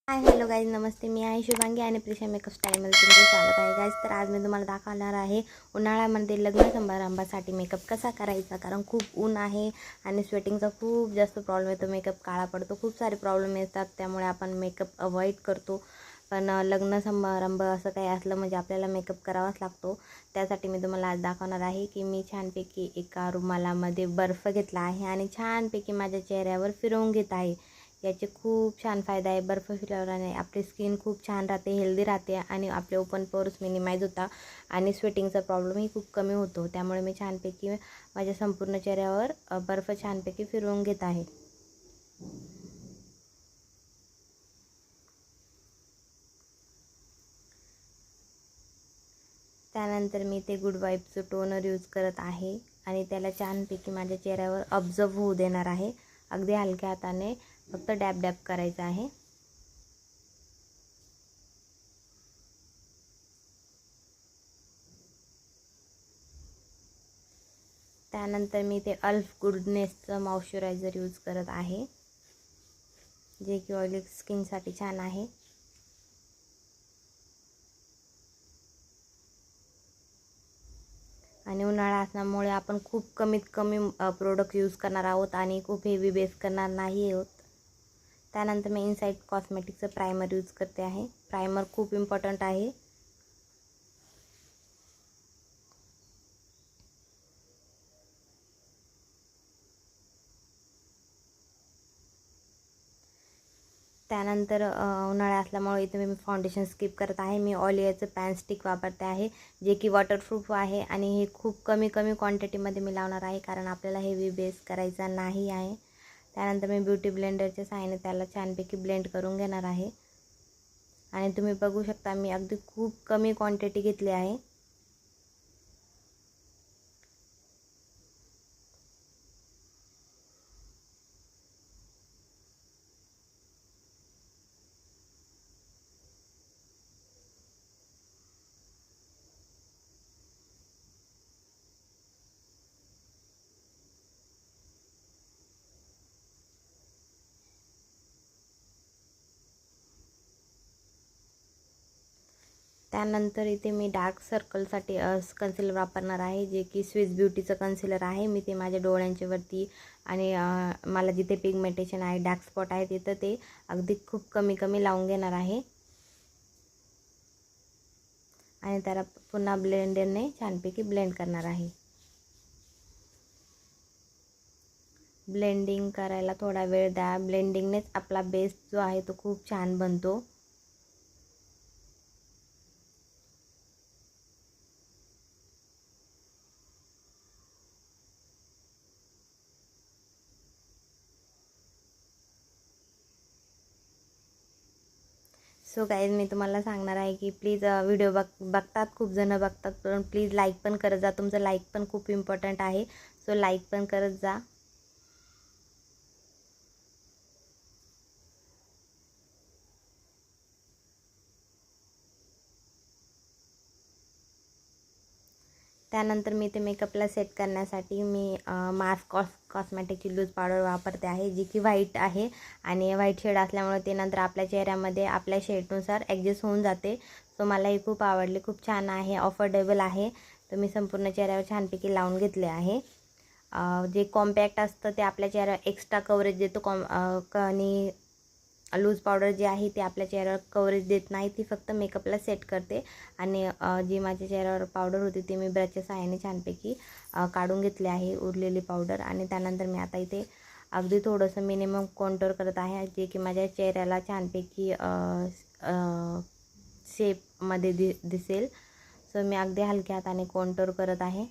Hi hello guys, नमस्ते. मी आहे शुभांगी आणि Prisha makeup स्टाईलमध्ये तुमचं स्वागत आहे गाईज. तर आज मी तुम्हाला दाखवणार आहे उन्हाळ्यामध्ये लग्न समारंभासाठी मेकअप कसा करायचा. कारण खूप ऊन आहे आणि स्वेटिंगचा खूप जास्त प्रॉब्लेम येतो, मेकअप काळा पडतो, खूप सारे प्रॉब्लेम येतात. त्यामुळे आपण मेकअप अवॉइड करतो. पण लग्न समारंभ असं काही असलं म्हणजे आपल्याला मेकअप करावाच लागतो. त्यासाठी मी तुम्हाला आज दाखवणार आहे की मी छानपैकी एका रुमालामध्ये बर्फ घेतला आहे आणि छानपैकी माझ्या चेहऱ्यावर फिरवून घेत आहे. याचे खूप छान फायदा आहे. बर्फ फिरवल्याने आपली स्किन खूप छान राहते, हेल्दी राहते आणि आपले ओपन पोर्स मिनिमाइज होता आणि स्वेटिंगचा प्रॉब्लेमही खूप कमी होतो. त्यामुळे मी छानपैकी माझ्या संपूर्ण चेहऱ्यावर बर्फ छानपैकी फिरवून घेत आहे. त्यानंतर मी ते गुड वाईबचं टोनर यूज करत आहे आणि त्याला छानपैकी माझ्या चेहऱ्यावर ऑब्झर्व होऊ देणार आहे. अगदी हलक्या हाताने फक्त डॅब डॅब करायचं आहे. त्यानंतर मी ते अल्फ गुडनेसचं मॉइश्चरायझर यूज करत आहे, जे की ऑइली स्किनसाठी छान आहे. आणि उन्हाळा असल्यामुळे आपण खूप कमीत कमी प्रोडक्ट यूज करणार आहोत आणि खूप हेवी बेस करणार नाही आहोत. त्यानंतर मी इनसाइड कॉस्मेटिकचं प्रायमर यूज करते आहे. प्रायमर खूप इम्पॉर्टंट आहे. त्यानंतर उन्हाळा असल्यामुळे इथे मी फाउंडेशन स्किप करत आहे. मी ऑलियाचं पॅन स्टिक वापरते आहे, जे की वॉटरप्रूफ आहे आणि हे खूप कमी क्वांटिटीमध्ये मी लावणार आहे, कारण आपल्याला हेवी बेस करायचा नाही आहे. त्यानंतर मी ब्युटी ब्लेंडरच्या सहाय्याने त्याला छानपैकी ब्लेंड करून घेणार आहे. आणि तुम्ही बघू शकता मी अगदी खूप कमी क्वांटिटी घेतली आहे. त्यानंतर इथे मी डार्क सर्कलसाठी कन्सिलर वापरणार आहे, जे की स्विस ब्युटीचं कन्सिलर आहे. मी ते माझ्या डोळ्यांच्या वरती आणि मला जिथे पिगमेंटेशन आहे, डार्क स्पॉट आहे, तिथं ते अगदी खूप कमी लावून घेणार आहे आणि त्याला पुन्हा ब्लेंडरने छानपैकी ब्लेंड करणार आहे. ब्लेंडिंग करायला थोडा वेळ द्या. ब्लेंडिंगनेच आपला बेस जो आहे तो खूप छान बनतो. सो गाईज, मी तुम्हाला सांगणार आहे की प्लीज व्हिडिओ बघतात, खूप जण बघतात, पण प्लीज लाईक पण करत जा. तुमचं लाईक पण खूप इम्पॉर्टंट आहे. सो लाईक पण करत जा. त्यानंतर मी ते मेकअपला सेट करण्यासाठी मी मास्क कॉस्मॅटिकची लूज पावडर वापरते आहे, जी की व्हाईट आहे आणि व्हाईट शेड असल्यामुळे ते नंतर आपल्या चेहऱ्यामध्ये आपल्या शेडनुसार ॲडजस्ट होऊन जाते. सो मला ही खूप आवडली, खूप छान आहे, अफोर्डेबल आहे. तर मी संपूर्ण चेहऱ्यावर छानपैकी लावून घेतले आहे. जे कॉम्पॅक्ट असतं ते आपल्या चेहऱ्यावर एक्स्ट्रा कवरेज देतो आणि लूज पावडर जी आहे ती आपल्या चेहऱ्यावर कवरेज देत नाही, ती फक्त मेकअपला सेट करते. आणि जी माझ्या चेहऱ्यावर पावडर होती ती मी ब्रशच्या सहाय्याने छानपैकी काढून घेतली आहे, उरलेली पावडर. आणि त्यानंतर मी आता इथे अगदी थोडंसं मिनिमम कॉन्टोर करत आहे, जे की माझ्या चेहऱ्याला छानपैकी शेपमध्ये दिसेल. सो मी अगदी हलक्या हाताने कॉन्टोर करत आहे.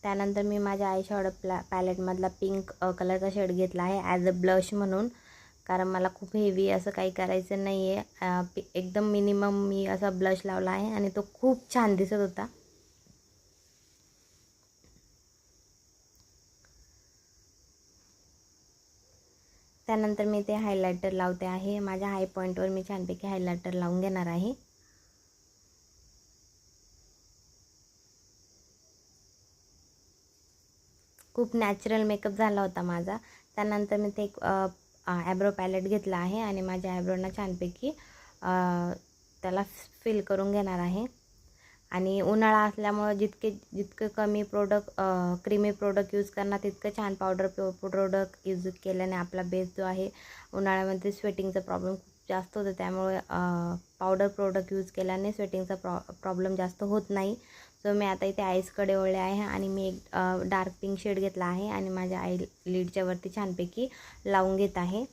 त्यानंतर मी माझ्या आय शॅडो पॅलेटमधला पिंक कलरचा शेड घेतला आहे ॲज अ ब्लश म्हणून, कारण मला खूप हेवी असं काही करायचं नाही आहे. एकदम मिनिमम मी असा ब्लश लावला आहे आणि तो खूप छान दिसत होता. त्यानंतर मी ते हायलायटर लावते आहे. माझ्या हाय पॉईंटवर मी छानपैकी हायलायटर लावून घेणार आहे. खूप नॅचरल मेकअप झाला होता माझा. त्यानंतर मी ते ॲब्रो पॅलेट घेतला आहे आणि माझ्या ॲब्रोना छानपैकी त्याला फिल करून घेणार आहे. आणि उन्हाळा असल्यामुळं जितकं कमी क्रीमी प्रोडक्ट यूज करणार तितकं छान प्रोडक्ट यूज केल्याने आपला बेस जो आहे, उन्हाळ्यामध्ये स्वेटिंगचा प्रॉब्लेम खूप जास्त होतो, त्यामुळे पावडर प्रोडक्ट यूज केल्याने स्वेटिंगचा प्रॉब्लेम जास्त होत नाही. सो मी आता इथे आईसकडे ओळले आहे आणि मी एक डार्क पिंक शेड घेतला आहे आणि माझ्या आय लिडच्या वरती छानपैकी लावून घेत आहे.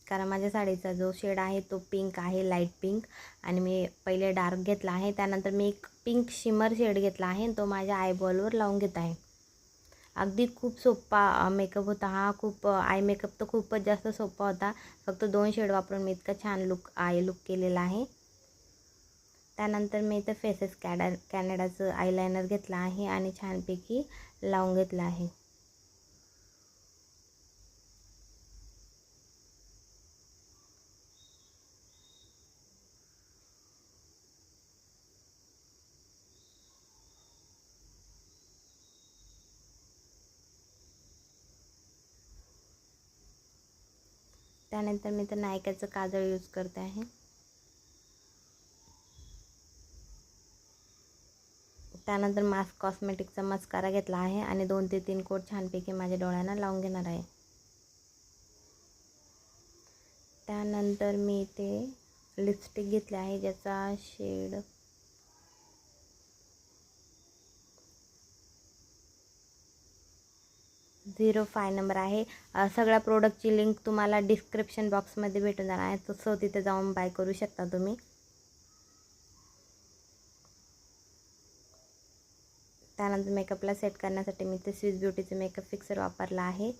कारण माझ्या साडीचा जो शेड आहे तो पिंक आहे, लाईट पिंक, आणि मी पहिले डार्क घेतला आहे. त्यानंतर मी एक पिंक शिमर शेड घेतला आहे आणि तो माझ्या आयबॉलवर लावून घेत आहे. अगदी खूप सोपा मेकअप होता हा. आय मेकअप तर खूपच जास्त सोपा होता. फक्त 2 शेड वापरून मी इतका छान आय लुक केलेला आहे. त्यानंतर मी इथं फेसेस कॅनडाचं आयलायनर घेतला आहे आणि छानपैकी लावून घेतला आहे. त्यानंतर मी तर नायकाचं काजळ यूज करते आहे. त्यानंतर मास्क कॉस्मेटिकचा मस्कारा घेतला आहे आणि 2 ते 3 कोट छानपैकी माझ्या डोळ्यांना लावून घेणार आहे. त्यानंतर मी इथे लिपस्टिक घेतले आहे ज्याचा शेड 05 नंबर आहे. सगळ्या प्रोडक्टची लिंक तुम्हाला डिस्क्रिप्शन बॉक्समध्ये भेटून जाणार आहे, सो तिथे जाऊन बाय करू शकता तुम्ही. त्यानंतर मेकअपला सेट करण्यासाठी मी ते स्विस ब्युटीचं मेकअप फिक्सर वापरला आहे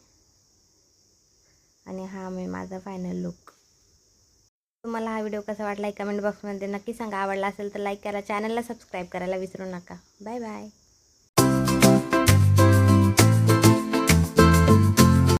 आणि हा मी माझा फायनल लुक. तुम्हाला हा व्हिडिओ कसा वाटला कमेंट बॉक्समध्ये नक्की सांगा. आवडला असेल तर लाईक करा, चॅनलला सबस्क्राईब करायला विसरू नका. Bye bye.